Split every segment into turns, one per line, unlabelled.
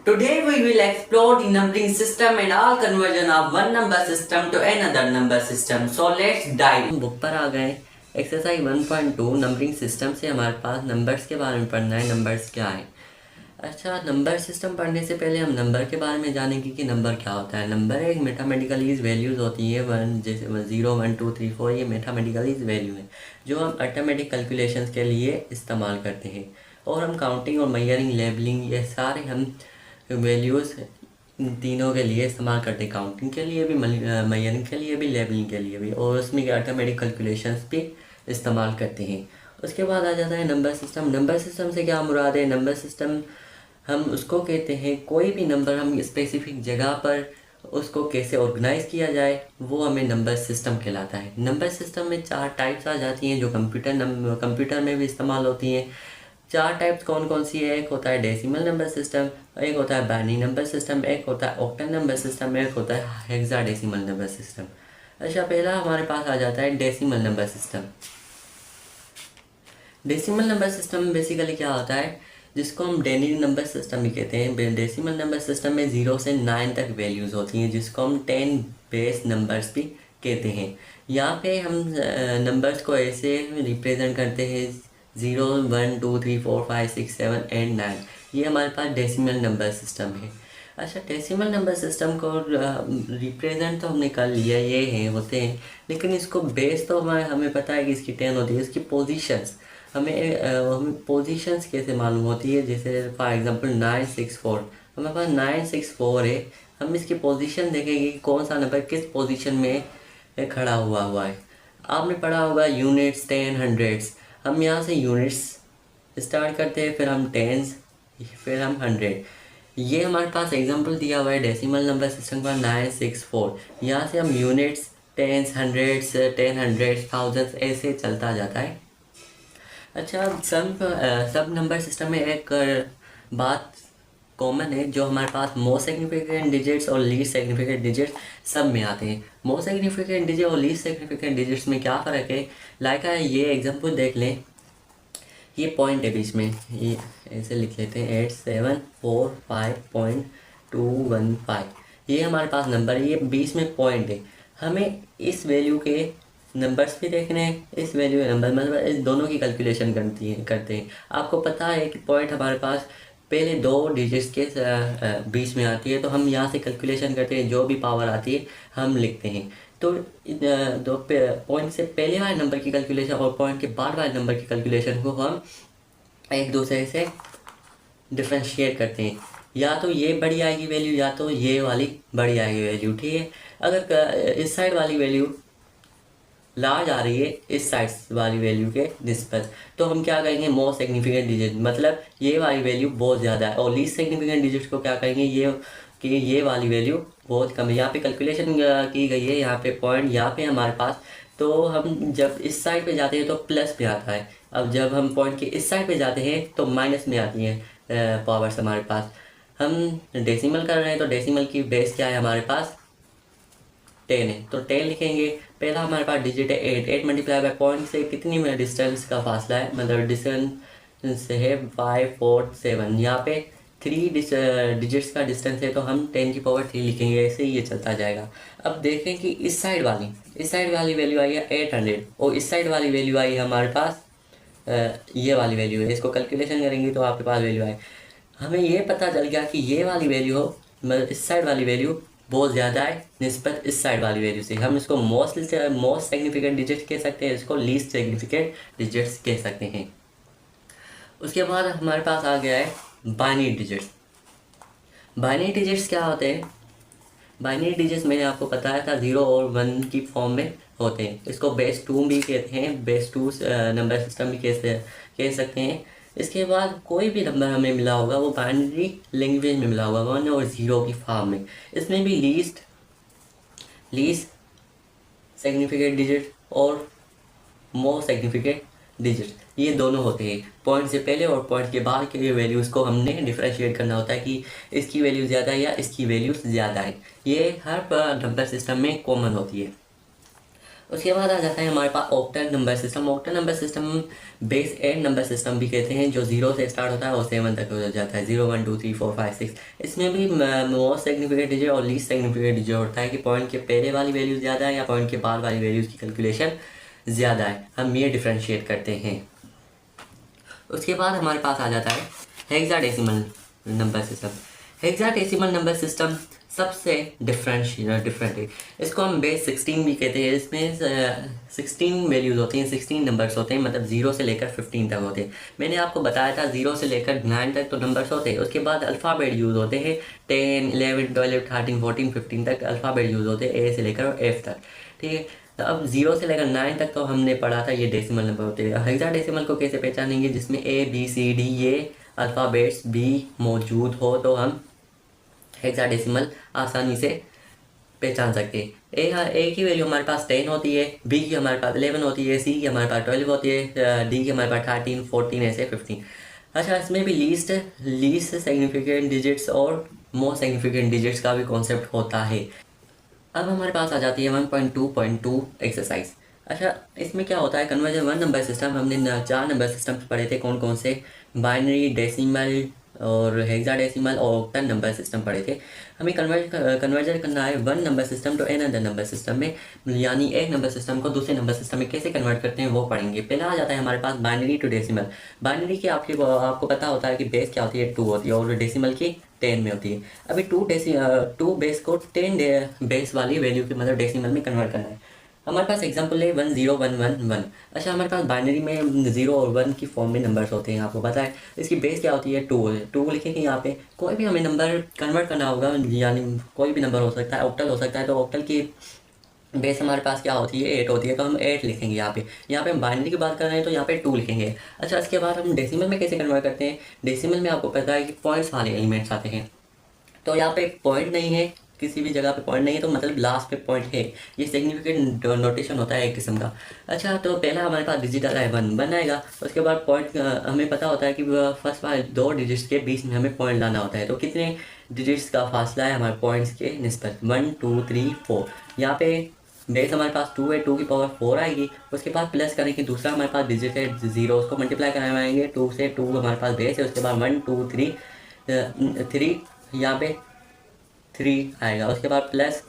Today we will explore the numbering system and all conversion of one number system to another number system. So let's dive. हम book पर आ गए। Exercise 1.2 numbering system से हमारे पास numbers के बारे में पढ़ना है। नंबर्स क्या है? अच्छा, नंबर सिस्टम पढ़ने से पहले हम नंबर के बारे में जानेंगे कि नंबर क्या होता है। नंबर एक मैथमेटिकलीज वैल्यूज़ होती है। वन जैसे 0 1 2 3 4 ये मैथमेटिकलीज वैल्यू है जो हम अर्थमेटिक कैलकुलेशंस के लिए इस्तेमाल करते हैं। और हम काउंटिंग और मेजरिंग लेबलिंग ये सारे हम वैल्यूज़ तीनों के लिए इस्तेमाल करते हैं। काउंटिंग के लिए भी, मेजरिंग के लिए भी, लेबलिंग के लिए भी, और उसमें अर्थमेटिक कैलकुलेशंस भी इस्तेमाल करते हैं। उसके बाद आ जाता है नंबर सिस्टम। नंबर सिस्टम से क्या मुराद है? नंबर सिस्टम हम उसको कहते हैं कोई भी नंबर हम स्पेसिफिक जगह पर उसको कैसे ऑर्गेनाइज किया जाए वो हमें नंबर सिस्टम कहलाता है। नंबर सिस्टम में 4 टाइप्स आ जाती हैं जो कंप्यूटर में भी इस्तेमाल होती हैं। 4 टाइप्स कौन कौन सी है? एक होता है डेसिमल नंबर सिस्टम, एक होता है बाइनरी नंबर सिस्टम, एक होता है ऑक्टल नंबर सिस्टम, एक होता है हेक्साडेसिमल नंबर सिस्टम। अच्छा, पहला हमारे पास आ जाता है decimal number system. Decimal number system basically क्या होता है, जिसको हम डेनी नंबर सिस्टम भी कहते हैं। डेसिमल नंबर सिस्टम में 0 से 9 तक वैल्यूज़ होती हैं जिसको हम 10 बेस नंबर्स भी कहते हैं। यहाँ पे हम नंबर्स को ऐसे रिप्रेजेंट करते हैं 0 1 2 3 4 5 6 7 8 9। ये हमारे पास डेसिमल नंबर सिस्टम है। अच्छा, डेसिमल नंबर सिस्टम को रिप्रेजेंट तो हमने कर लिया, ये है होते हैं, लेकिन इसको बेस तो हमें पता है कि इसकी 10 होती है। इसकी पोजीशंस हमें पोजीशंस कैसे मालूम होती है? जैसे फॉर एग्जांपल 964 हमारे पास 964 है। हम इसकी पोजीशन देखेंगे कि कौन सा नंबर किस पोजीशन में खड़ा हुआ है। आपने पढ़ा होगा यूनिट्स, 10, हंड्रेड्स। हम यहाँ से यूनिट्स स्टार्ट करते हैं, फिर हम टेंस, फिर हम 100। ये हमारे पास एग्जांपल दिया हुआ है डेसिमल नंबर सिस्टम का 964। यहाँ से हम units, tens, hundreds, 10 hundreds, thousands ऐसे चलता जाता है। अच्छा, सब नंबर सिस्टम में एक बात कॉमन है जो हमारे पास मोस्ट सिग्निफिकेंट डिजिट्स और लीस्ट सिग्निफिकेंट डिजिट्स सब में आते हैं। मोस्ट सिग्निफिकेंट डिजिट और लीस्ट सिग्निफिकेंट डिजिट्स में क्या फ़र्क है? लाइक ये एग्जांपल देख लें, ये पॉइंट है बीच में, ये ऐसे लिख लेते हैं 8745.215। ये हमारे पास नंबर है, ये बीच में पॉइंट है। हमें इस वैल्यू के नंबर्स भी देखने हैं, इस वैल्यू के नंबर, मतलब इस दोनों की कैलकुलेशन करते हैं। आपको पता है कि पॉइंट हमारे पास पहले 2 डिजिट्स के बीच में आती है, तो हम यहाँ से कैलकुलेशन करते हैं, जो भी पावर आती है हम लिखते हैं। तो दो पॉइंट से पहले वाले नंबर की कैलकुलेशन और पॉइंट के बाद वाले नंबर की कैलकुलेशन को हम एक दूसरे से डिफ्रेंशिएट करते हैं। या तो ये बड़ी आएगी वैल्यू या तो ये वाली बड़ी आएगी वैल्यू, ठीक है। अगर इस साइड वाली वैल्यू लार्ज आ रही है इस साइड वाली वैल्यू के निस्बत, तो हम क्या कहेंगे? मोस्ट सिग्निफिकेंट डिजिट, मतलब ये वाली वैल्यू बहुत ज़्यादा है। और लीस्ट सिग्निफिकेंट डिजिट को क्या कहेंगे? ये वाली वैल्यू बहुत कम है। यहाँ पे कैलकुलेशन की गई है, यहाँ पे पॉइंट, यहाँ पे हमारे पास, तो हम जब इस साइड पे जाते हैं तो प्लस में आता है। अब जब हम पॉइंट के इस साइड पे जाते हैं तो माइनस में आती हैं पावर्स हमारे पास। हम डेसिमल कर रहे हैं तो डेसिमल की बेस क्या है हमारे पास? 10 है, तो 10 लिखेंगे। पहला हमारे पास डिजिट है 8, 8 मल्टीप्लाई बाय पॉइंट से कितनी डिस्टेंस का फासला है, मतलब डिस्टेंस से है 5 4 7। यहाँ पे 3 डिजिट्स का डिस्टेंस है, तो हम 10 की पावर 3 लिखेंगे। ऐसे ही ये चलता जाएगा। अब देखें कि इस साइड वाली वैल्यू आई है 800 और इस साइड वाली वैल्यू आई है हमारे पास ये वाली वैल्यू है। इसको कैलकुलेशन करेंगे तो आपके पास वैल्यू आए। हमें ये पता चल गया कि ये वाली वैल्यू हो, मतलब इस साइड वाली वैल्यू बहुत ज़्यादा है निस्बत इस साइड वाली वैल्यू से। हम इसको मोस्ट सिग्निफिकेंट डिजिट कह सकते हैं, इसको लीस्ट सिग्निफिकेंट डिजिट्स कह सकते हैं। उसके बाद हमारे पास आ गया है बाइनरी डिजिट्स। बाइनरी डिजिट्स क्या होते हैं? बाइनरी डिजिट्स मैंने आपको बताया था 0 और 1 की फॉर्म में होते हैं। इसको बेस 2 भी कहते हैं, बेस 2 नंबर सिस्टम भी कह सकते हैं। इसके बाद कोई भी नंबर हमें मिला होगा वो बाइनरी लैंग्वेज में मिला होगा, 1 और 0 की फॉर्म में। इसमें भी लीस्ट सिग्निफिकेंट डिजिट और मोस्ट सिग्निफिकेंट डिजिट, ये दोनों होते हैं। पॉइंट से पहले और पॉइंट के बाद के वैल्यूज़ को हमने डिफ्रेंशिएट करना होता है कि इसकी वैल्यू ज़्यादा है या इसकी वैल्यू ज़्यादा है। ये हर नंबर सिस्टम में कॉमन होती है। उसके बाद आ जाता है हमारे पास octal number system. Octal number system base 8 number system भी कहते हैं, जो 0 से स्टार्ट होता है और 7 तक हो जाता है, 0 1 2 3 4 5 6। इसमें भी मोस्ट सिग्निफिकेंट डिजिट और लीस्ट सिग्निफिकेंट डिजिट होता है कि पॉइंट के पहले वाली वैल्यू ज़्यादा है या पॉइंट के बाद वाली वैल्यूज़ की कैलकुलेशन ज़्यादा है, हम ये डिफ्रेंशिएट करते हैं। उसके बाद हमारे पास आ जाता है hexadecimal number system. Hexadecimal number system सबसे डिफरेंट है। इसको हम बेस 16 भी कहते हैं। इसमें 16 वैल्यूज़ होती हैं, 16 नंबर्स होते हैं, मतलब 0 से लेकर 15 तक होते हैं। मैंने आपको बताया था 0 से लेकर 9 तक तो नंबर्स होते हैं, उसके बाद अल्फ़ाबेट यूज़ होते हैं 10 11 12 13 14 15 तक अल्फ़ाबेट यूज़ होते हैं, ए से लेकर एफ तक। ठीक है, तो अब 0 से लेकर 9 तक तो हमने पढ़ा था, ये डेसिमल नंबर होते हैं। हेक्साडेसिमल को कैसे पहचानेंगे? जिसमें ए बी सी डी ये अल्फ़ाबेट्स भी मौजूद हो तो हम हेक्साडेसिमल आसानी से पहचान सकते हैं। ए की वैल्यू हमारे पास 10 होती है, बी की हमारे पास 11 होती है, सी की हमारे पास 12 होती है, डी की हमारे पास 13 14 ऐसे 15। अच्छा, इसमें भी लीस्ट सिग्निफिकेंट डिजिट्स और मोस्ट सिग्निफिकेंट डिजिट्स का भी कॉन्सेप्ट होता है। अब हमारे पास आ जाती है 1.2.2 एक्सरसाइज। अच्छा, इसमें क्या होता है? कन्वर्जन 1 नंबर सिस्टम, हमने 4 नंबर सिस्टम पढ़े थे, कौन कौन से? बाइनरी, डेसिमल और हेक्साडेसिमल और ऑक्टल नंबर सिस्टम पढ़े थे। हमें कन्वर्जन करना है 1 number system to another number system में, यानी एक नंबर सिस्टम को दूसरे नंबर सिस्टम में कैसे कन्वर्ट करते हैं वो पढ़ेंगे। पहला आ जाता है हमारे पास बाइनरी टू डेसिमल। बाइनरी की आपको पता होता है कि बेस क्या होती है? 2 होती है, और डेसिमल की 10 में होती है। अभी 2 बेस को 10 बेस वाली वैल्यू की मतलब डेसिमल में कन्वर्ट करना है। हमारे पास एग्जांपल है 10111। अच्छा, हमारे पास बाइनरी में 0 और 1 की फॉर्म में नंबर्स होते हैं, आपको पता है। इसकी बेस क्या होती है? 2। 2 लिखेंगे यहाँ पे। कोई भी हमें नंबर कन्वर्ट करना होगा, यानी कोई भी नंबर हो सकता है, ऑक्टल हो सकता है, तो ऑक्टल की बेस हमारे पास क्या होती है? 8 होती है, तो हम 8 लिखेंगे यहाँ पे। यहाँ पे हम बाइनरी की बात कर रहे हैं तो यहाँ पे 2 लिखेंगे। अच्छा, इसके बाद हम डेसिमल में कैसे कन्वर्ट करते हैं? डेसिमल में आपको पता है कि पॉइंट्स वाले एलिमेंट्स आते हैं, तो यहाँ पे पॉइंट नहीं है, किसी भी जगह पे पॉइंट नहीं है, तो मतलब लास्ट पे पॉइंट है। ये सिग्निफिकेंट नोटेशन होता है एक किस्म का। अच्छा, तो पहला हमारे पास डिजिट आता है 1 बन आएगा। उसके बाद पॉइंट हमें पता होता है कि फर्स्ट वाले 2 डिजिट्स के बीच में हमें पॉइंट लाना होता है, तो कितने डिजिट्स का फासला है हमारे पॉइंट्स के निस्बत? 1 2 3 4। यहाँ पे बेस हमारे पास 2 है, 2 की पावर 4 आएगी। उसके बाद प्लस करेंगे, दूसरा हमारे पास डिजिट है 0, उसको मल्टीप्लाई कराएंगे 2 से। 2 हमारे पास बेस है, उसके बाद 1 2 3 3 यहाँ पे 3 आएगा। उसके बाद प्लस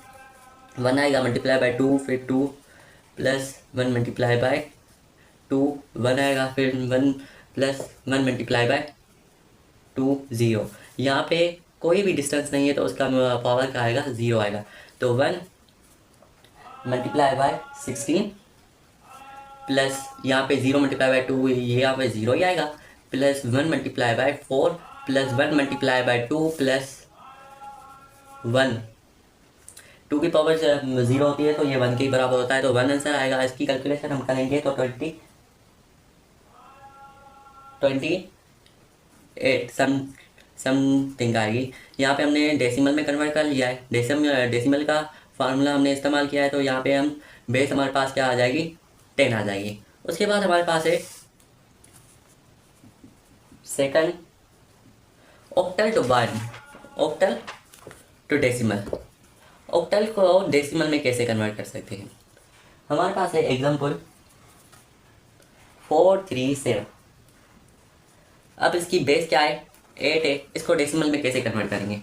1 आएगा, मल्टीप्लाई बाय 2, फिर 2 प्लस 1 मल्टीप्लाई बाय 2 1 आएगा, फिर 1 प्लस 1 मल्टीप्लाई बाय 2 0। यहाँ पे कोई भी डिस्टेंस नहीं है तो उसका पावर का आएगा 0 आएगा। तो 1 मल्टीप्लाई बाय 16 प्लस यहाँ पे 0 मल्टीप्लाई बाय 2, ये यहाँ पे 0 ही आएगा, plus 1 multiply by 4 plus 1 multiply by 2 plus 1। 2 की पावर 0 होती है तो ये 1 के बराबर होता है, तो 1 आंसर आएगा। इसकी कैलकुलेशन हम करेंगे तो 28 समथिंग आएगी। यहाँ पे हमने डेसिमल में कन्वर्ट कर लिया है, डेसिमल का फार्मूला हमने इस्तेमाल किया है, तो यहाँ पे हम बेस हमारे पास क्या आ जाएगी? 10 आ जाएगी। उसके बाद हमारे पास है second octal to octal to decimal. Octal को डेसिमल में कैसे कन्वर्ट कर सकते हैं? हमारे पास है एग्जांपल 437। अब इसकी बेस क्या है? 8 है। इसको डेसिमल में कैसे कन्वर्ट करेंगे?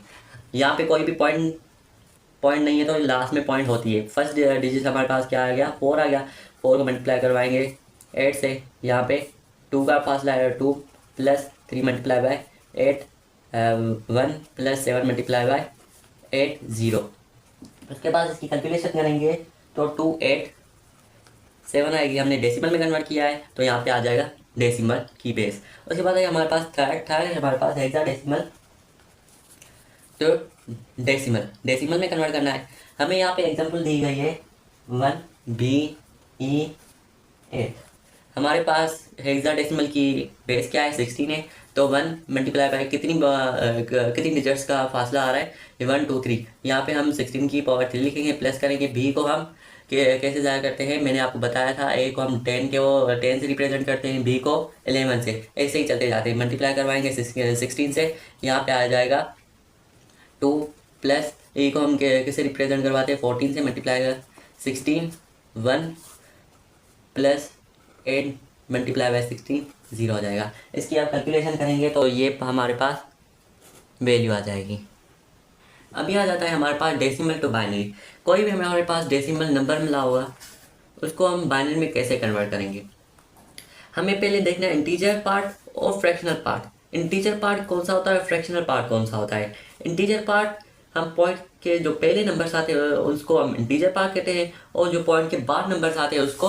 यहाँ पे कोई भी पॉइंट नहीं है, तो लास्ट में पॉइंट होती है। फर्स्ट डिजिट हमारे पास क्या आ गया? 4 आ गया। 4 को मल्टीप्लाई करवाएंगे 8 से, यहाँ पे 2 का फासला है 2 plus 3 multiply by 8 1 plus 7 multiply by 8 0। उसके बाद इसकी कैलकुलेशन करेंगे तो 2 8 7 आएगी। हमने डेसिमल में कन्वर्ट किया है तो यहाँ पे आ जाएगा डेसिमल की बेस। उसके बाद है हमारे पास थर्ड है हमारे पास हेक्साडेसिमल तो डेसिमल में कन्वर्ट करना है। हमें यहाँ पे एग्जांपल दी गई है 1BE8। हमारे पास हेक्साडेसिमल की बेस क्या है? 16 है, तो 1 मल्टीप्लाई बाय कितनी डिजिट्स का फासला आ रहा है? 1 2 3। यहाँ पे हम 16 की पावर 3 लिखेंगे, प्लस करेंगे। बी को हम कैसे ज़ाया करते हैं? मैंने आपको बताया था। ए को हम 10 से रिप्रेजेंट करते हैं, बी को 11 से, ऐसे ही चलते जाते हैं। मल्टीप्लाई करवाएंगे 16 से, यहाँ पे आ जाएगा 2 प्लस ए को हम कैसे रिप्रेजेंट करवाते हैं? 14 से, मल्टीप्लाई 16 1 प्लस 8 मल्टीप्लाई बाय 16 0 हो जाएगा। इसकी आप कैलकुलेशन करेंगे तो ये हमारे पास वैल्यू आ जाएगी। अभी आ जाता है हमारे पास डेसिमल टू बाइनरी। कोई भी हमारे पास डेसिमल नंबर मिला होगा उसको हम बाइनरी में कैसे कन्वर्ट करेंगे। हमें पहले देखना है इंटीजर पार्ट और फ्रैक्शनल पार्ट। इंटीजर पार्ट कौन सा होता है, फ्रैक्शनल पार्ट कौन सा होता है। इंटीजर पार्ट हम पॉइंट के जो पहले नंबर्स आते हैं उसको हम इंटीजर पार्ट कहते हैं, और जो पॉइंट के बाद नंबर्स आते हैं उसको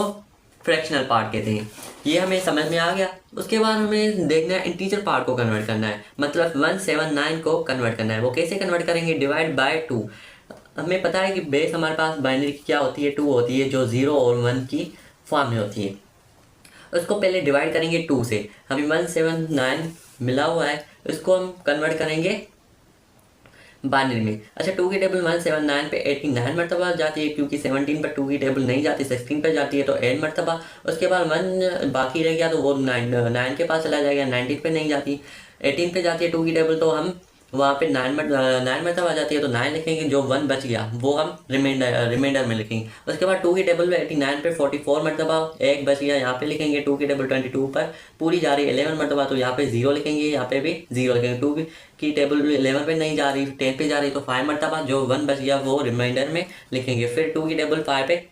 फ्रैक्शनल पार्ट कहते हैं। ये हमें समझ में आ गया। उसके बाद हमें देखना है इंटीजर पार्ट को कन्वर्ट करना है, मतलब 179 को कन्वर्ट करना है। वो कैसे कन्वर्ट करेंगे, डिवाइड बाय 2। हमें पता है कि बेस हमारे पास बाइनरी की क्या होती है, 2 होती है, जो 0 और 1 की फॉर्म में होती है। उसको पहले डिवाइड करेंगे 2 से। हमें 179 मिला हुआ है, उसको हम कन्वर्ट करेंगे बाइनरी में। अच्छा, 2 की टेबल 179 पे 89 मरतबा जाती है, क्योंकि 17 पर 2 की टेबल नहीं जाती, 16 पर जाती है, तो 8 मरतबा। उसके बाद 1 बाकी रह गया तो वो 9 के पास चला जाएगा, 19 पे नहीं जाती। 18 पे जाती है 2 की टेबल, तो हम वहाँ पे 9 मरतबा जाती है तो 9 लिखेंगे। जो 1 बच गया वो हम रिमाइंडर में लिखेंगे। उसके बाद 2 की टेबल में 89 पे 44 मरतबा, एक बच गया, यहाँ पे लिखेंगे। 2 की टेबल 22 पर पूरी जा रही है 11 मरतबा, तो यहाँ पे 0 लिखेंगे, यहाँ पे भी 0 लिखेंगे। 2 की टेबल 11 पे नहीं जा रही, 10 पे जा रही, तो 5 मरतबा, जो 1 बच गया वो रिमाइंडर में लिखेंगे। फिर 2 की टेबल 5 पे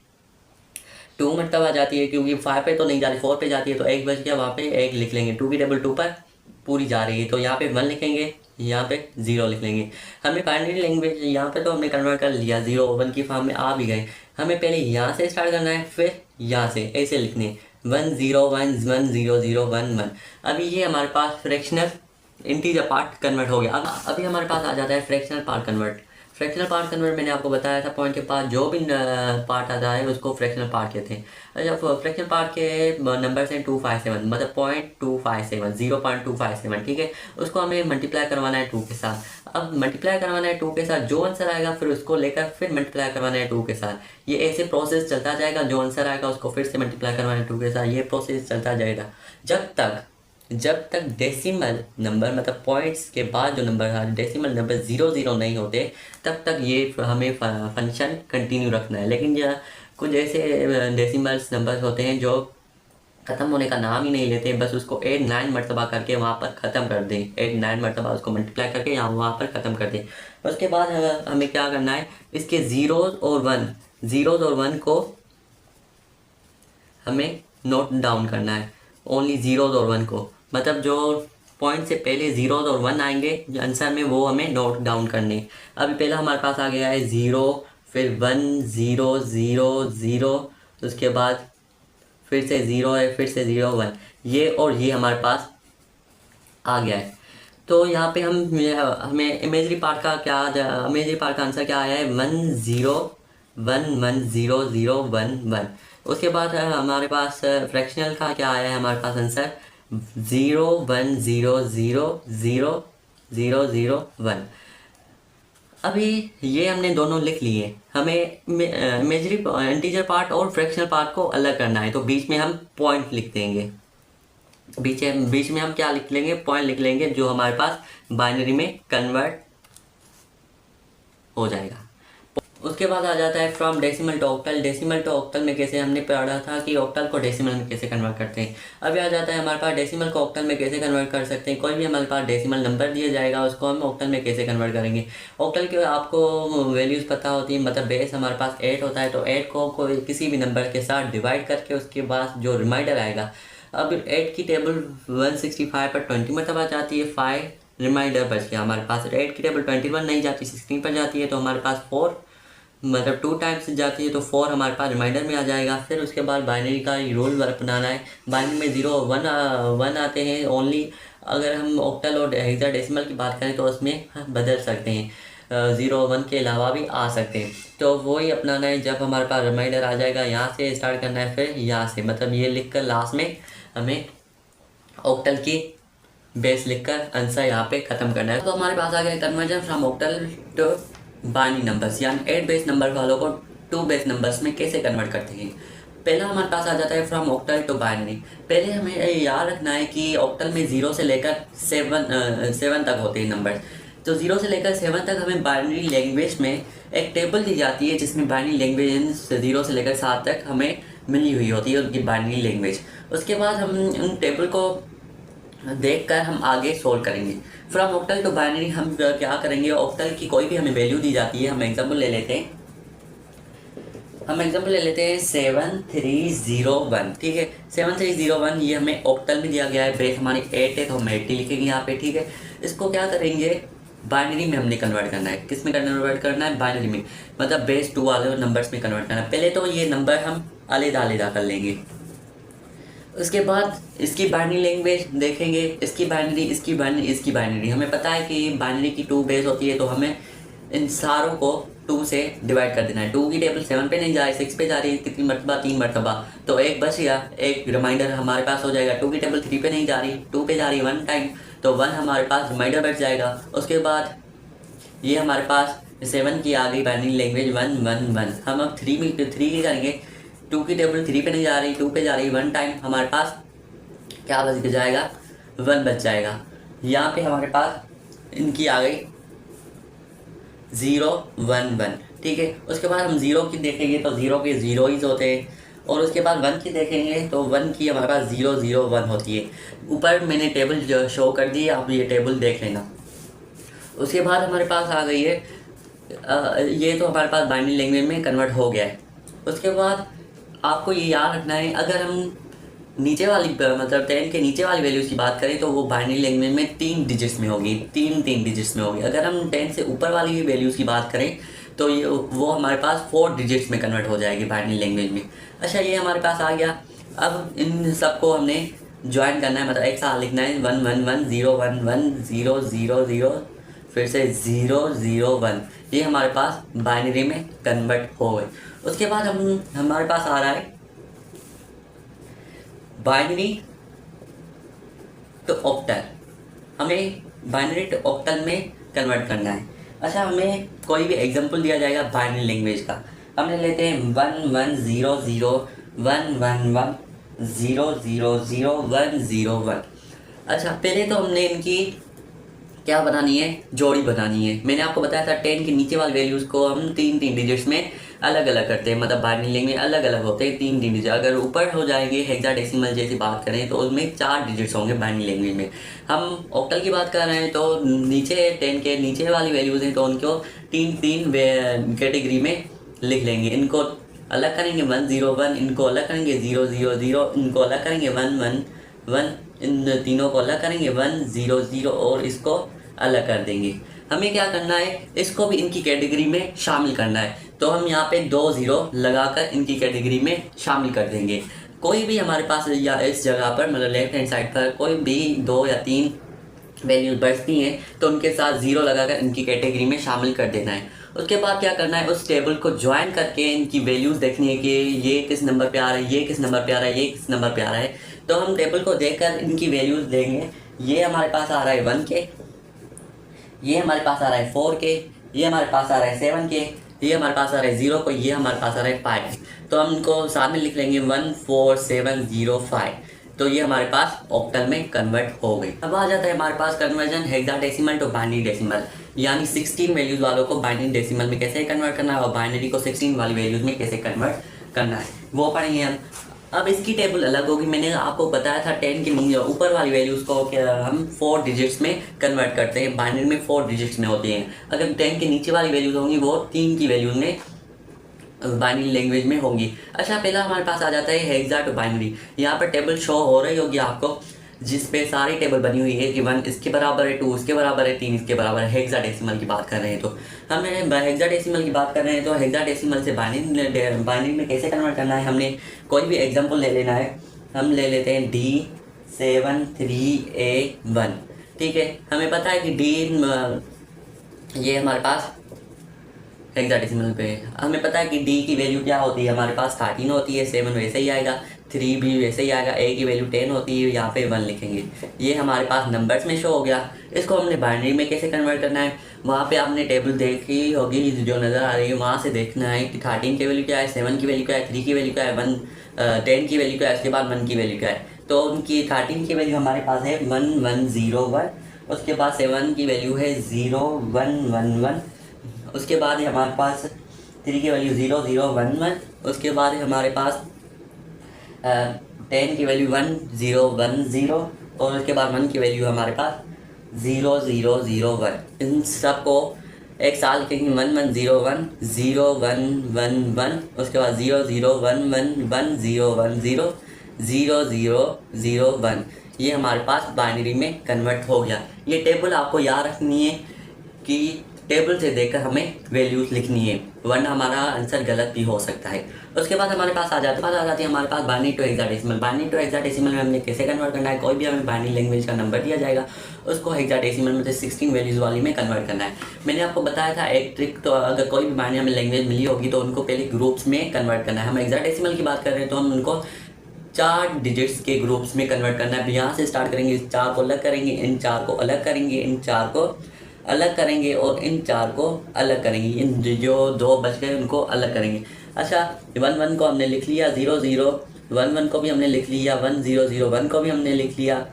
2 मरतबा जाती है, क्योंकि 5 पे तो नहीं जाती, 4 पे जाती है, तो एक बच गया, वहाँ पे एक लिख लेंगे। 2 की टेबल 2 पर पूरी जा रही है, तो यहाँ पे 1 लिखेंगे, यहाँ पे 0 लिख लेंगे। हमें बाइनरी लैंग्वेज यहाँ पे तो हमने कन्वर्ट कर लिया, 0 और 1 की फॉर्म में आ भी गए। हमें पहले यहाँ से स्टार्ट करना है, फिर यहाँ से ऐसे लिखने 1 0 1 1 0 0 1 1। अभी ये हमारे पास फ्रैक्शनल इंटीजर पार्ट कन्वर्ट हो गया। अब अभी हमारे पास आ जाता है fractional part convert. Fractional part convert मैंने आपको बताया था, पॉइंट के पास जो भी पार्ट आता है उसको फ्रैक्शनल पार्ट कहते हैं। अच्छा, फ्रैक्शनल पार्ट के नंबर्स हैं 257, मतलब 0.257, 0.257, ठीक है। उसको हमें मल्टीप्लाई करवाना है 2 के साथ। अब मल्टीप्लाई करवाना है 2 के साथ, जो आंसर आएगा फिर उसको लेकर फिर मल्टीप्लाई करवाना है 2 के साथ। ये ऐसे प्रोसेस चलता जाएगा, जो आंसर आएगा उसको फिर से मल्टीप्लाई करवाना है 2 के साथ। ये प्रोसेस चलता जाएगा जब तक डेसिमल नंबर, मतलब पॉइंट्स के बाद जो नंबर है डेसिमल नंबर 0 नहीं होते, तब तक ये हमें फंक्शन कंटिन्यू रखना है। लेकिन यह कुछ ऐसे डेसिमल्स नंबर्स होते हैं जो ख़त्म होने का नाम ही नहीं लेते, बस उसको 8 9 मरतबा करके वहाँ पर ख़त्म कर दें। 8 9 मरतबा उसको मल्टीप्लाई करके यहाँ वहाँ पर ख़त्म कर दें। उसके बाद हमें क्या करना है, इसके ज़ीरोज़ और 1 को हमें नोट डाउन करना है। ओनली 0 और 1 को, मतलब जो पॉइंट से पहले 0 और 1 आएंगे आंसर में, वो हमें नोट डाउन करने। अभी पहला हमारे पास आ गया है 0, फिर 1 0 0 0, उसके बाद फिर से 0 है, फिर से 0 1, ये और ये हमारे पास आ गया है। तो यहाँ पे हमें इमेजरी पार्ट का आंसर क्या आया है, 1 0 1 1 0 0 1 1। उसके बाद हमारे पास फ्रैक्शनल का क्या आया है, हमारे पास आंसर 0 1 0 0 0 0 0 1। अभी ये हमने दोनों लिख लिए। हमें इमेजरी इंटीजर पार्ट और फ्रैक्शनल पार्ट को अलग करना है, तो बीच में हम पॉइंट लिख देंगे। बीच में हम क्या लिख लेंगे, पॉइंट लिख लेंगे, जो हमारे पास बाइनरी में कन्वर्ट हो जाएगा। उसके बाद आ जाता है from decimal to octal. Decimal to octal में कैसे हमने पढ़ा था कि ऑक्टल को डेसिमल में कैसे कन्वर्ट करते हैं। अभी आ जाता है हमारे पास डेसिमल को ऑक्टल में कैसे कन्वर्ट कर सकते हैं। कोई भी हमारे पास डेसिमल नंबर दिया जाएगा, उसको हम ऑक्टल में कैसे कन्वर्ट करेंगे। ऑक्टल के आपको वैल्यूज़ पता होती है, मतलब बेस हमारे पास 8 होता है, तो 8 को कोई किसी भी नंबर के साथ डिवाइड करके उसके बाद जो रिमाइंडर आएगा। अब 8 की टेबल 165 पर 20 मरतबा जाती है, 5 रिमाइंडर बच गया हमारे पास। 8 की टेबल 21 नहीं जाती, 16 पर जाती है, तो हमारे पास 4 मतलब 2 टाइम्स जाती है, तो 4 हमारे पास रिमाइंडर में आ जाएगा। फिर उसके बाद बाइनरी का रूल अपनाना है। बाइनरी में 0 1 आते हैं ओनली। अगर हम ऑक्टल और हेक्साडेसिमल की बात करें तो उसमें बदल सकते हैं, 0 1 के अलावा भी आ सकते हैं। तो वही अपनाना है। जब हमारे पास रिमाइंडर आ जाएगा, यहाँ से स्टार्ट करना है, फिर यहाँ से, मतलब ये लिख कर लास्ट में हमें ऑक्टल की बेस लिखकर आंसर यहाँ पे ख़त्म करना है। तो हमारे पास आ गया conversion from octal to binary numbers, यानी 8 बेस नंबर वालों को 2 बेस नंबर्स में कैसे कन्वर्ट करते हैं। पहला हमारे पास आ जाता है फ्रॉम ऑक्टल टू बाइनरी। पहले हमें याद रखना है कि ऑक्टल में 0 से लेकर 7 तक होते हैं नंबर। तो 0 से लेकर 7 तक हमें बाइनरी लैंग्वेज में एक टेबल दी जाती है, जिसमें बाइनरी लैंग्वेज 0 से लेकर 7 तक हमें मिली हुई होती है उनकी बाइनरी लैंग्वेज। उसके बाद हम उन टेबल को देखकर हम आगे सोल्व करेंगे। फ्रॉम ऑक्टल टू बाइनरी हम क्या करेंगे, ऑक्टल की कोई भी हमें वैल्यू दी जाती है। हम एग्जांपल ले लेते हैं 7301, ठीक है। 7301 ये हमें ऑक्टल में दिया गया है, बेस हमारी 8 है तो हम 80 लिखेंगे यहाँ पे, ठीक है। इसको क्या करेंगे, बाइनरी में हमने कन्वर्ट करना है। किस में कन्वर्ट करना है, बाइनरी में, मतलब बेस 2 वाले नंबर्स में कन्वर्ट करना है। पहले तो ये नंबर हम अलग-अलग कर लेंगे, उसके बाद इसकी बाइनरी लैंग्वेज देखेंगे, इसकी बाइनरी, इसकी बाइनरी, इसकी बाइनरी। हमें पता है कि बाइनरी की 2 बेस होती है, तो हमें इन सारों को 2 से डिवाइड कर देना है। 2 की टेबल 7 पे नहीं जा रही, 6 पे जा रही है, कितनी मरतबा, 3 मरतबा, तो एक बच गया, एक रिमाइंडर हमारे पास हो जाएगा। 2 की टेबल 3 पे नहीं जा रही, 2 पे जा रही 1 टाइम, तो 1 हमारे पास रिमाइंडर बच जाएगा। उसके बाद ये हमारे पास 7 की आ गई बाइनरी लैंग्वेज 1 1 1। हम अब 3 की करेंगे। 2 की टेबल 3 पे नहीं जा रही, 2 पे जा रही 1 टाइम, हमारे पास क्या बच जाएगा, 1 बच जाएगा। यहाँ पे हमारे पास इनकी आ गई 0 1 1, ठीक है। उसके बाद हम 0 की देखेंगे तो 0 के 0 ही होते हैं, और उसके बाद 1 की देखेंगे तो 1 की हमारे पास 0 0 1 होती है। ऊपर मैंने टेबल शो कर दी, आप ये टेबल देख लेना। उसके बाद हमारे पास आ गई है ये तो हमारे पास बाइनरी लैंग्वेज में कन्वर्ट हो गया है। उसके बाद आपको ये याद रखना है, अगर हम नीचे वाली मतलब 10 के नीचे वाली वैल्यूज़ की बात करें तो वो बाइनरी लैंग्वेज में 3 डिजिट्स में होगी, 3 डिजिट्स में होगी। अगर हम 10 से ऊपर वाली वैल्यूज़ की बात करें तो ये वो हमारे पास 4 डिजिट्स में कन्वर्ट हो जाएगी बाइनरी लैंग्वेज में। अच्छा, ये हमारे पास आ गया। अब इन सबको हमने ज्वाइन करना है, मतलब एक साथ लिखना है, 1 1 1 0 1 1 0 0 0, फिर से 0 0 1। ये हमारे पास बाइनरी में कन्वर्ट हो गए। उसके बाद हमारे पास आ रहा है बाइनरी टू ऑक्टल। हमें बाइनरी टू ऑक्टल में कन्वर्ट करना है। अच्छा, हमें कोई भी एग्जांपल दिया जाएगा बाइनरी लैंग्वेज का। हम ले लेते हैं 1 1 0 0 1 1 1 0 0 0 1 0 1। अच्छा, पहले तो हमने इनकी क्या बनानी है, जोड़ी बनानी है। मैंने आपको बताया था 10 के नीचे वाली वैल्यूज़ को हम 3 डिजिट्स में अलग अलग करते हैं, मतलब बाइनरी लैंग्वेज अलग अलग होते हैं 3 डिजिट। अगर ऊपर हो जाएंगे हेक्साडेसिमल जैसी बात करें तो उसमें 4 डिजिट्स होंगे बाइनरी लैंग्वेज में। हम ऑक्टल की बात कर रहे हैं तो नीचे 10 के नीचे वाली वैल्यूज़ हैं तो उनको 3 कैटेगरी में लिख लेंगे। इनको अलग करेंगे 1 0 1, इनको अलग करेंगे 0 0 0, इनको अलग करेंगे 1 1 1, इन तीनों को अलग करेंगे 1 0 0, और इसको अलग कर देंगे। हमें क्या करना है, इसको भी इनकी कैटेगरी में शामिल करना है, तो हम यहाँ पे 2 0 लगाकर इनकी कैटेगरी में शामिल कर देंगे। कोई भी हमारे पास या इस जगह पर मतलब लेफ्ट हैंड साइड पर कोई भी 2 या 3 वैल्यूज बचती हैं तो उनके साथ 0 लगाकर इनकी कैटेगरी में शामिल कर देना है। उसके बाद क्या करना है, उस टेबल को ज्वाइन करके इनकी वैल्यूज़ देखनी है कि ये किस नंबर पे आ रहा है, ये किस नंबर पे आ रहा है, ये किस नंबर पे आ रहा है। तो हम टेबल को देखकर इनकी वैल्यूज़ देंगे। ये हमारे पास आ रहा है 1 के, ये हमारे पास आ रहा है 4 के, ये हमारे पास आ रहा है 7 के, ये हमारे पास आ रहा है 0 को, ये हमारे पास आ रहा है 5। तो हम इनको साथ में लिख लेंगे 1 4 7 0 5। तो ये हमारे पास ऑक्टल में कन्वर्ट हो गई। अब आ जाता है हमारे पास conversion hexadecimal to binary decimal, यानी 16 वैल्यूज़ वालों को बाइनरी डेसिमल में कैसे कन्वर्ट करना है और बाइनरी को 16 वाली वैल्यूज़ में कैसे कन्वर्ट करना है, वो पढ़ेंगे हम। अब इसकी टेबल अलग होगी। मैंने आपको बताया था 10 के नीचे ऊपर वाली वैल्यूज़ को हम 4 डिजिट्स में कन्वर्ट करते हैं, बाइनरी में 4 डिजिट्स में होती हैं। अगर 10 के नीचे वाली वैल्यूज़ होंगी वो 3 की वैल्यूज़ में बाइनरी लैंग्वेज में होंगी। अच्छा, पहला हमारे पास आ जाता है हेक्सा टू बाइनरी। यहाँ पर टेबल शो हो रही होगी आपको, जिस पे सारी टेबल बनी हुई है कि 1 इसके बराबर है, 2 इसके बराबर है, 3 इसके बराबर है। हेक्साडेसिमल की बात कर रहे हैं तो हमें हेक्साडेसिमल की बात कर रहे हैं तो हेक्साडेसिमल से बाइनरी में कैसे कन्वर्ट करना है, हमने कोई भी एग्जांपल ले लेना है। हम ले लेते हैं D73A1, ठीक है। हमें पता है कि D ये हमारे पास हेक्साडेसिमल पे हमें पता है कि D की वैल्यू क्या होती है, हमारे पास 13 होती है, 7 वैसे ही आएगा, 3 भी वैसे ही आएगा, A की वैल्यू 10 होती है, यहाँ पे 1 लिखेंगे। ये हमारे पास नंबर्स में शो हो गया। इसको हमने बाइनरी में कैसे कन्वर्ट करना है, वहाँ पे आपने टेबल देखी होगी जो नज़र आ रही है, वहाँ से देखना है कि 13 की वैल्यू क्या है, 7 की वैल्यू क्या है, 3 की वैल्यू क्या है, 10 की वैल्यू क्या है, उसके बाद 1 की वैल्यू क्या है। तो उनकी 13 की वैल्यू हमारे पास है 1 1 0 1, उसके बाद 7 की वैल्यू है 0 1 1 1। उसके बाद है हमारे पास 3 की वैल्यू 0 0 1 1। उसके बाद है हमारे पास 10 की वैल्यू 1 0 1 0। और उसके बाद 1 की वैल्यू हमारे पास 0 0 0 1। इन सब को एक साल के 1 1 0 1 0 1 1 1। उसके बाद 0 0 1 1 1 0 1 0 0 0 0 1। ये हमारे पास बाइनरी में कन्वर्ट हो गया। ये टेबल आपको याद रखनी है कि टेबल से देखकर हमें वैल्यूज लिखनी है, वरना हमारा आंसर गलत भी हो सकता है। उसके बाद हमारे पास आ जाती है हमारे पास binary to hexadecimal. Binary to hexadecimal में हमने कैसे कन्वर्ट करना है, कोई भी हमें बाइनरी लैंग्वेज का नंबर दिया जाएगा, उसको हेक्साडेसिमल में से 16 वैल्यूज वाली में कन्वर्ट करना है। मैंने आपको बताया था एक ट्रिक, तो अगर कोई भी बाइनरी हमें लैंग्वेज मिली होगी तो उनको पहले ग्रुप्स में कन्वर्ट करना है। हम हेक्साडेसिमल की बात कर रहे हैं तो हम उनको 4 डिजिट्स के ग्रुप्स में कन्वर्ट करना है। यहाँ से स्टार्ट करेंगे, इस 4 को अलग करेंगे, इन 4 को अलग करेंगे, इन 4 को अलग करेंगे और इन 4 को अलग करेंगे। इन जो 2 बच गए उनको अलग करेंगे। अच्छा, 1 1 को हमने लिख लिया, 0 0 1 1 को भी हमने लिख लिया, 1 0 0 1 को भी हमने लिख लिया।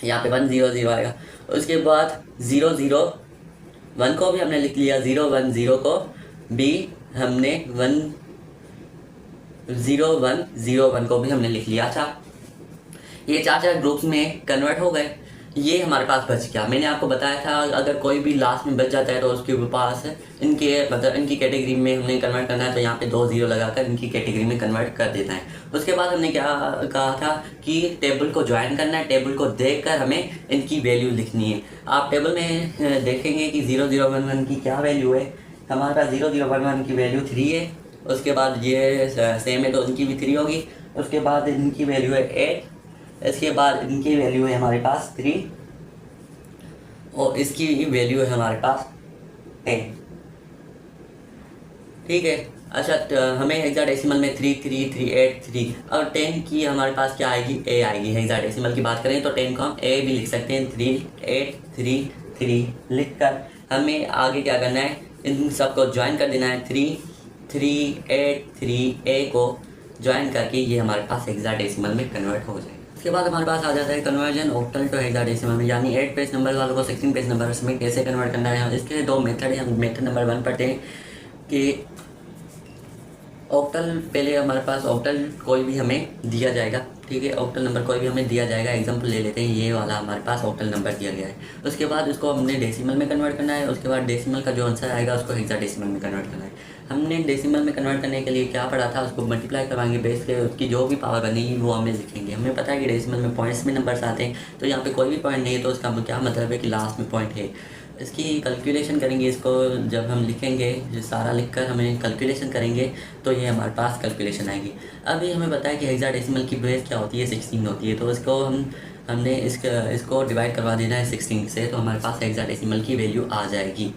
यहाँ पे 1 0 0 आएगा। उसके बाद 0 0 1 को भी हमने लिख लिया, 0 1 0 को भी हमने 1 0 1 0 1 को भी हमने लिख लिया। अच्छा, ये 4 ग्रुप्स में कन्वर्ट हो गए। ये हमारे पास बच गया। मैंने आपको बताया था अगर कोई भी लास्ट में बच जाता है तो उसके पास इनके मतलब इनकी कैटेगरी में हमने कन्वर्ट करना है, तो यहाँ पे 2 0 लगाकर इनकी कैटेगरी में कन्वर्ट कर देता है। उसके बाद हमने क्या कहा था कि टेबल को ज्वाइन करना है, टेबल को देखकर हमें इनकी वैल्यू लिखनी है। आप टेबल में देखेंगे कि 0 0 1 1 की क्या वैल्यू है। हमारे पास 0 0 1 1 की वैल्यू 3 है। उसके बाद ये सेम है तो इनकी भी 3 होगी। उसके बाद इनकी वैल्यू है 8। इसके बाद इनकी वैल्यू है हमारे पास 3 और इसकी वैल्यू है हमारे पास 10। ठीक है। अच्छा, हमें हेक्साडेसिमल में 3 3 3 8 3 और 10 की हमारे पास क्या आएगी, ए आएगी। हेक्साडेसिमल की बात करें तो 10 को हम ए भी लिख सकते हैं। 3 8 3 3 लिख कर हमें आगे क्या करना है, इन सबको ज्वाइन कर देना है। 3 3 8 3 ए को ज्वाइन करके ये हमारे पास हेक्साडेसिमल में कन्वर्ट हो जाएगा। उसके बाद हमारे पास आ जाता है कन्वर्जन ऑक्टल टू हेक्साडेसिमल में, यानी 8 पेज नंबर वालों को 16 पेज नंबर में कैसे कन्वर्ट करना है। इसके 2 मेथड है। हम मेथड नंबर 1 पढ़ते हैं कि ऑक्टल, पहले हमारे पास ऑक्टल कोई भी हमें दिया जाएगा। ठीक है, ऑक्टल नंबर कोई भी हमें दिया जाएगा। एग्जांपल ले लेते हैं, ये वाला हमारे पास ऑक्टल नंबर दिया गया है। उसके बाद उसको हमने डेसिमल में कन्वर्ट करना है। उसके बाद डेसिमल का जो आंसर आएगा उसको हेक्साडेसिमल में कन्वर्ट करना है। हमने डेसिमल में कन्वर्ट करने के लिए क्या पढ़ा था, उसको मल्टीप्लाई करवाएंगे बेस पे, उसकी जो भी पावर बनेगी वो हमें लिखेंगे। हमें पता है कि डेसिमल में पॉइंट्स में नंबर्स आते हैं, तो यहाँ पे कोई भी पॉइंट नहीं है तो उसका क्या मतलब है कि लास्ट में पॉइंट है। इसकी कैलकुलेशन करेंगे, इसको जब हम लिखेंगे सारा लिखकर हमें कैलकुलेशन करेंगे तो ये हमारे पास कैलकुलेशन आएगी। अभी हमें पता है कि हेक्साडेसिमल की बेस क्या होती है, 16 होती है। तो इसको हमने इसको डिवाइड करवा देना है 16 से, तो हमारे पास हेक्साडेसिमल की वैल्यू आ जाएगी।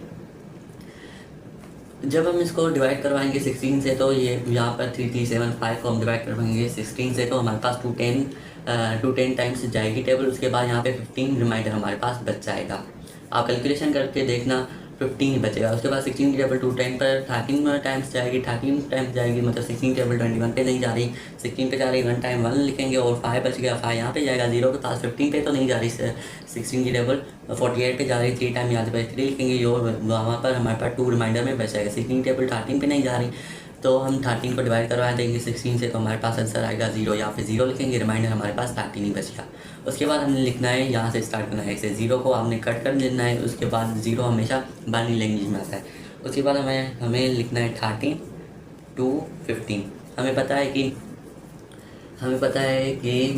जब हम इसको डिवाइड करवाएंगे 16 से तो ये यहाँ पर 3375 को हम डिवाइड करवाएंगे 16 से, तो हमारे पास 210 टाइम्स जाएगी टेबल। उसके बाद यहाँ पे 15 रिमाइंडर हमारे पास बच जाएगा। आप कैलकुलेशन करके देखना, 15 ही बचेगा। उसके बाद 16 की टेबल 210 पर 13 टाइम्स जाएगी, 13 टाइम्स जाएगी, मतलब 16 टेबल 21 पे नहीं जा रही, 16 पे जा रही। 1 टाइम 1 लिखेंगे और 5 बच गया, 5 यहाँ पे जाएगा। 0 के पास 15 पे तो नहीं जा रही, 16 की टेबल 48 पे जा रही, 3 टाइम यहाँ पे 3 लिखेंगे और वहाँ पर हमारे पास 2 रिमाइंडर में बच जाएगा। 16 टेबल 13 पे नहीं जा रही, तो हम 13 को डिवाइड करवा देंगे 16 से, तो हमारे पास आंसर आएगा 0। यहाँ पे 0 लिखेंगे, रिमाइंडर हमारे पास 13 ही बच गया। उसके बाद हमने लिखना है, यहाँ से स्टार्ट करना है, ऐसे 0 को आपने कट कर देना है। उसके बाद 0 हमेशा बाइनरी लैंग्वेज में आता है। उसके बाद हमें लिखना है 13 to 15। हमें पता है कि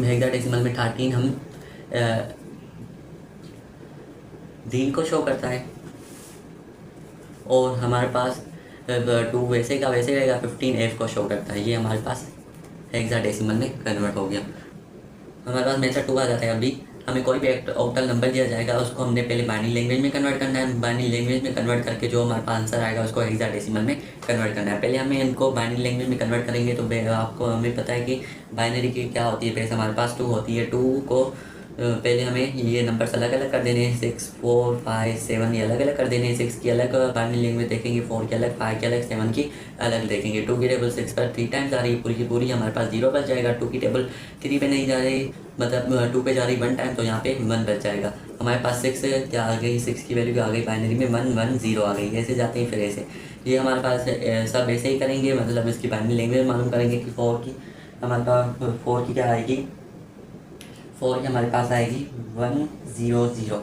हेक्साडेसिमल में 13 हम दिन को शो करता है और हमारे पास 2 वैसे का वैसे रहेगा, 15 एफ को शो करता है। ये हमारे पास हेक्साडेसिमल में कन्वर्ट हो गया। हमारे पास मेथड 2 आ जाता है। अभी हमें कोई भी ऑक्टल नंबर दिया जाएगा, उसको हमने पहले बाइनरी लैंग्वेज में कन्वर्ट करना है। बाइनरी लैंग्वेज में कन्वर्ट करके जो हमारे पास आंसर आएगा उसको हेक्साडेसिमल में कन्वर्ट करना है। पहले हमें इनको बाइनरी लैंग्वेज में कन्वर्ट करेंगे तो आपको हमें पता है कि बाइनरी की क्या होती है, बेस हमारे पास 2 होती है। 2 को पहले हमें ये नंबर्स अलग अलग कर देने हैं, 6 4 5 7 ये अलग अलग कर देने हैं। 6 की अलग बाइनरी लैंग्वेज देखेंगे, 4 की अलग, 5 की अलग, 7 की अलग देखेंगे। 2 की टेबल 6 पर 3 टाइम्स आ रही है, पूरी की पूरी हमारे पास 0 बच जाएगा। 2 की टेबल 3 पे नहीं जा रही, मतलब 2 पे जा रही 1 टाइम, तो यहाँ पे 1 बच जाएगा। हमारे पास 6 क्या आ गई, 6 की वैल्यू आ गई बाइनरी में 1 1 0 आ गई। ऐसे जाते हैं फिर ऐसे, ये हमारे पास सब ऐसे ही करेंगे, मतलब इसकी बाइनरी लैंग्वेज मालूम करेंगे कि 4 की हमारे पास 4 की क्या आएगी, 4 की हमारे पास आएगी 1 0 0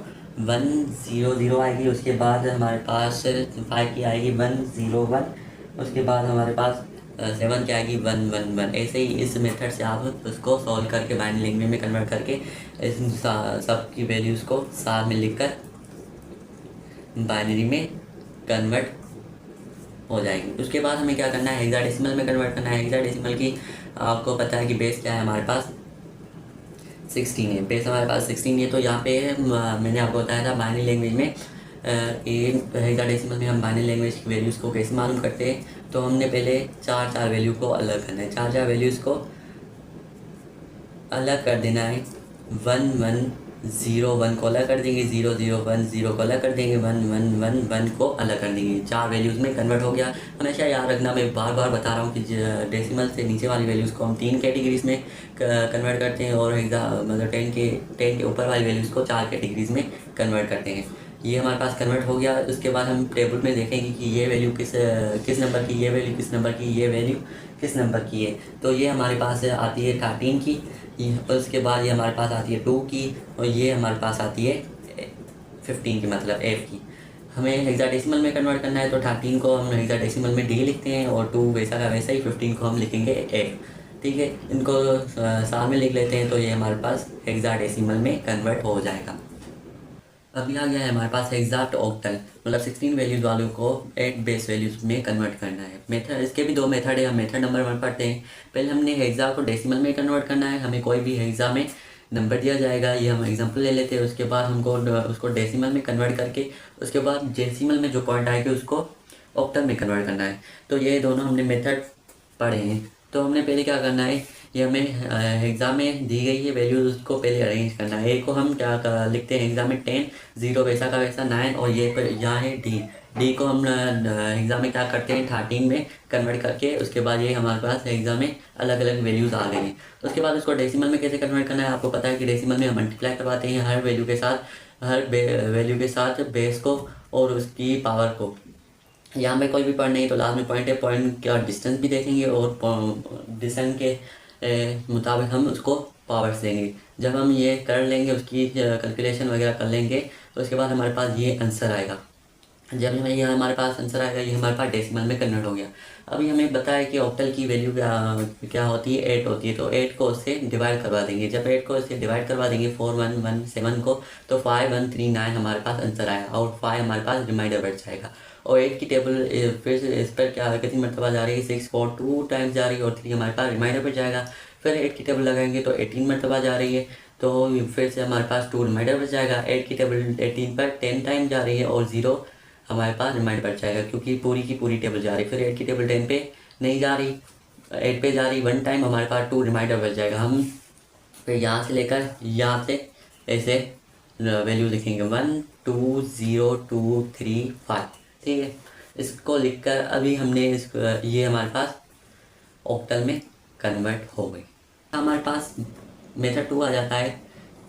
1 0 0 आएगी। उसके बाद हमारे पास 5 की आएगी 1 0 1। उसके बाद हमारे पास 7 की आएगी 1 1 1। ऐसे ही इस मेथड से आप उसको सॉल्व करके बाइनरी लैंग्वेज में कन्वर्ट करके इस सब की वैल्यूज़ को साथ में लिखकर बाइनरी में कन्वर्ट हो जाएगी। उसके बाद हमें क्या करना है, हेक्साडेसिमल में कन्वर्ट करना है। हेक्साडेसिमल की आपको पता है कि बेस क्या है, हमारे पास 16 है। बेस हमारे पास 16 है। तो यहाँ पे मैंने आपको बताया था बाइनरी लैंग्वेज में हेक्साडेसिमल में हम बाइनरी लैंग्वेज की वैल्यूज़ को कैसे मालूम करते हैं। तो हमने पहले चार वैल्यू को अलग करना है, चार वैल्यूज़ को अलग कर देना है। 1 1 0 1 को अलग कर देंगे, 0 0 1 0 को अलग कर देंगे, 1 1 1 1 को अलग कर देंगे। चार वैल्यूज़ में कन्वर्ट हो गया। हमेशा याद रखना, मैं बार बार बता रहा हूँ कि डेसिमल से नीचे वाली वैल्यूज़ को हम 3 कैटेगरीज में कन्वर्ट करते हैं, और मतलब 10 के ऊपर वाली वैल्यूज़ को 4 कैटेगरीज में कन्वर्ट करते हैं। ये हमारे पास कन्वर्ट हो गया। उसके बाद हम टेबल में देखेंगे कि ये वैल्यू किस नंबर की, ये वैल्यू किस नंबर की, ये वैल्यू किस नंबर की है। तो ये हमारे पास आती है 13 की, उसके बाद ये हमारे पास आती है 2 की, और ये हमारे पास आती है 15 की, मतलब F की। हमें हेक्साडेसिमल में कन्वर्ट करना है, तो 13 को हम हेक्साडेसिमल में D लिखते हैं, और 2 वैसा का वैसा ही, 15 को हम लिखेंगे F। ठीक है, इनको साथ में लिख लेते हैं, तो ये हमारे पास हेक्साडेसिमल में कन्वर्ट हो जाएगा। अभी आ गया है हमारे पास एग्जैक्ट ऑक्टल, मतलब 16 वैल्यूज़ वालों को 8 बेस वैल्यूज़ में कन्वर्ट करना है। मेथड, इसके भी 2 मेथड है। हम मेथड नंबर 1 पढ़ते हैं। पहले हमने हेक्सा को डेसिमल में कन्वर्ट करना है। हमें कोई भी हेक्सा में नंबर दिया जाएगा, ये हम एग्जांपल ले लेते हैं। उसके बाद हमको उसको डेसिमल में कन्वर्ट करके, उसके बाद डेसिमल में जो पॉइंट आएगी उसको ऑक्टल में कन्वर्ट करना है। तो ये दोनों हमने मेथड पढ़े हैं। तो हमने पहले क्या करना है, ये हमें एग्ज़ाम में दी गई है वैल्यूज, उसको पहले अरेंज करना है। ए को हम लिखते हैं एग्ज़ाम में 10, 0 वैसा का वैसा 9, और ये पर यहाँ है डी को हम एग्ज़ाम में क्या करते हैं 13 में कन्वर्ट करके। उसके बाद ये हमारे पास एग्ज़ाम में अलग अलग वैल्यूज़ आ गई हैं। उसके बाद उसको डेसिमल में कैसे कन्वर्ट करना है, आपको पता है कि डेसिमल में हम मल्टीप्लाई करवाते हैं हर वैल्यू के साथ, हर वैल्यू के साथ बेस को और उसकी पावर को। यहाँ में कोई भी पॉइंट नहीं, तो लास्ट में पॉइंट है, पॉइंट का डिस्टेंस भी देखेंगे, और डिस्टेंस के मुताबिक हम उसको पावर्स देंगे। जब हम ये कर लेंगे, उसकी कैलकुलेशन वगैरह कर लेंगे, तो उसके बाद हमारे पास ये आंसर आएगा। जब हमें ये हमारे पास आंसर आएगा, ये हमारे पास डेसिमल में कन्वर्ट हो गया। अभी हमें बताया कि ऑक्टल की वैल्यू क्या होती है, 8 होती है। तो 8 को उससे डिवाइड करवा देंगे। जब 8 को उससे डिवाइड करवा देंगे 4 1 1 7 को, तो 5 1 3 9 हमारे पास आंसर आया, और 5 हमारे पास रिमाइंडर बैठ जाएगा। और 8 की टेबल फिर से इस पर क्या कितनी मरतबा जा रही है, 6 4 2 टाइम्स जा रही है, और 3 हमारे पास रिमाइंडर बैठ जाएगा। फिर 8 की टेबल लगाएंगे तो 18 मरतबा जा रही है, तो फिर से हमारे पास 2 रिमाइंडर बच जाएगा। 8 की टेबल 18 पर 10 टाइम जा रही है, और 0 हमारे पास रिमाइंडर बच जाएगा, क्योंकि पूरी की पूरी टेबल जा रही है। फिर 8 की टेबल 10 पे नहीं जा रही, 8 पे जा रही 1 टाइम, हमारे पास 2 रिमाइंडर बच जाएगा। हम फिर यहाँ से लेकर यहाँ से ऐसे वैल्यू लिखेंगे 1 2 0 2 3 5। ठीक है, इसको लिखकर अभी हमने ये हमारे पास ऑक्टल में कन्वर्ट हो गई। हमारे पास मेथड 2 आ जाता है।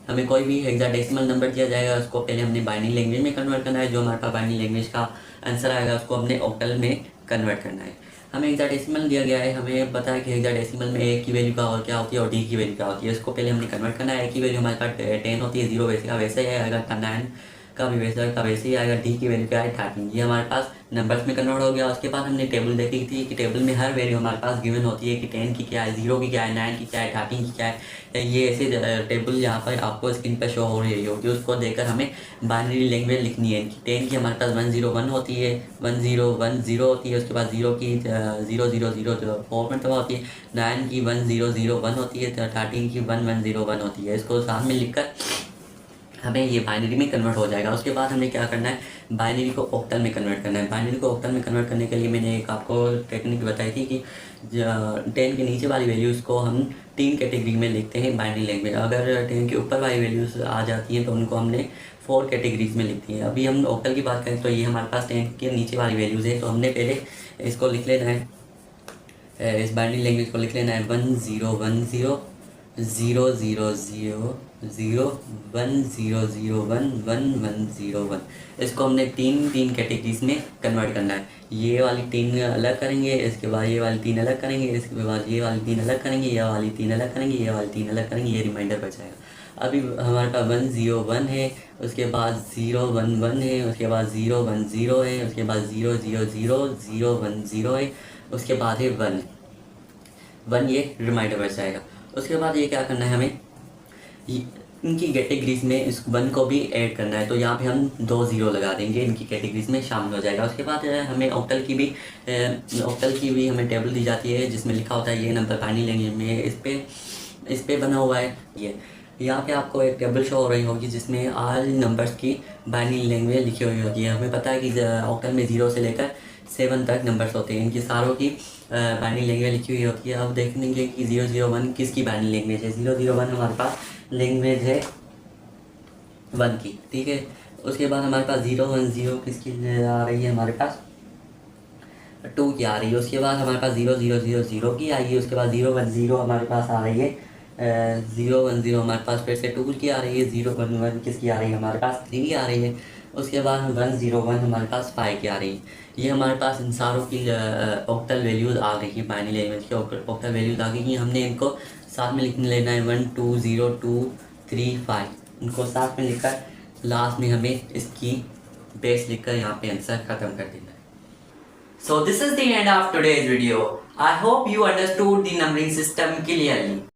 हमें कोई भी हेक्साडेसिमल नंबर दिया जाएगा, उसको पहले हमने बाइनरी लैंग्वेज में कन्वर्ट करना है। जो हमारे पास बाइनरी लैंग्वेज का आंसर आएगा, उसको हमने ऑक्टल में कन्वर्ट करना है। हमें हेक्साडेसिमल दिया गया है, हमें पता है कि हेक्साडेसिमल में ए की वैल्यू का और क्या होती है, और डी की वैल्यू क्या होती है। इसको पहले हमने कन्वर्ट करना है। ए की वैल्यू हमारे पास 10 होती है, 0 वैसे का वैसे ही आएगा, 9 का भी वैसा का वैसे ही आएगा। डी की वैल्यू क्या है 13। ये हमारे पास नंबर्स में कन्वर्ट हो गया। उसके बाद हमने टेबल देखी थी कि टेबल में हर वैल्यू हमारे पास गिवन होती है कि 10 की क्या है, 0 की क्या है, 9 की क्या है, 13 की क्या है। ये ऐसे टेबल यहाँ पर आपको स्क्रीन पर शो हो रही होगी, उसको देखकर हमें बाइनरी लैंग्वेज लिखनी है। 10 की हमारे पास 101 होती है, 1010 होती है। उसके बाद 0 की 0004 मरतबा होती है। 9 की 1001 होती है, 13 की 1101 होती है। इसको साथ में लिखकर हमें ये बाइनरी में कन्वर्ट हो जाएगा। उसके बाद हमें क्या करना है, बाइनरी को ऑक्टल में कन्वर्ट करना है। बाइनरी को ऑक्टल में कन्वर्ट करने के लिए मैंने एक आपको टेक्निक बताई थी कि 10 के नीचे वाली वैल्यूज़ को हम 3 कैटेगरी में लिखते हैं बाइनरी लैंग्वेज। अगर 10 के ऊपर वाली वैल्यूज़ आ जाती हैं तो उनको हमने 4 कैटेगरीज में लिखती हैं। अभी हम ऑक्टल की बात करें तो ये हमारे पास 10 के नीचे वाली वैल्यूज़ है, तो हमने पहले इसको लिख लेना है, इस बाइनरी लैंग्वेज को लिख लेना है 101000100111011101। इसको हमने तीन कैटेगरीज में कन्वर्ट करना है। ये वाली 3 अलग करेंगे, इसके बाद ये वाली 3 अलग करेंगे, इसके बाद ये वाली 3 अलग करेंगे, ये वाली 3 अलग करेंगे, ये वाली 3 अलग करेंगे, ये रिमाइंडर बचाएगा। अभी हमारे पास 101 है, उसके बाद 011 है, उसके बाद 010 है, उसके बाद 000 है, उसके बाद है 1 ये रिमाइंडर बच जाएगा। उसके बाद ये क्या करना है, हमें इनकी कैटेगरीज में इस 1 को भी ऐड करना है, तो यहाँ पे हम 2 0 लगा देंगे, इनकी कैटेगरीज में शामिल हो जाएगा। उसके बाद हमें ऑक्टल की भी हमें टेबल दी जाती है जिसमें लिखा होता है ये नंबर बाइनरी लैंग्वेज में इस पे बना हुआ है। ये यहाँ पे आपको एक टेबल शो हो रही होगी जिसमें ऑल नंबर्स की बाइनरी लैंग्वेज लिखी हुई होती है। हमें पता है कि ऑक्टल में 0 से लेकर 7 तक नंबर्स होते हैं, इनकी सारों की बाइनरी लैंग्वेज लिखी हुई होती है। अब देखेंगे कि 001 किसकी बाइनरी लैंग्वेज है। 001 हमारे पास लैंग्वेज है 1 की, ठीक है। उसके बाद हमारे पास 010 किसकी आ रही है, हमारे पास 2 की आ रही है। उसके बाद हमारे पास 0000 की आई है। उसके बाद 010 हमारे पास आ रही है 010 हमारे पास फिर से 2 की आ रही है। 011 किसकी आ रही है, हमारे पास 3 की आ रही है। उसके बाद 101 हमारे पास 5 की आ रही है। ये हमारे पास इन सारों की ऑक्टल वैल्यूज़ आ गई हैं, बाइनरी लैंग्वेज की ऑक्टल वैल्यूज़ आ गई हैं। हमने इनको साथ में लिख लेना है 1 2 0 2 3 5, इनको साथ में लिखकर लास्ट में हमें इसकी बेस लिखकर यहाँ पे आंसर ख़त्म कर देना है। So this is the end of today's video. I hope you understood the numbering system clearly.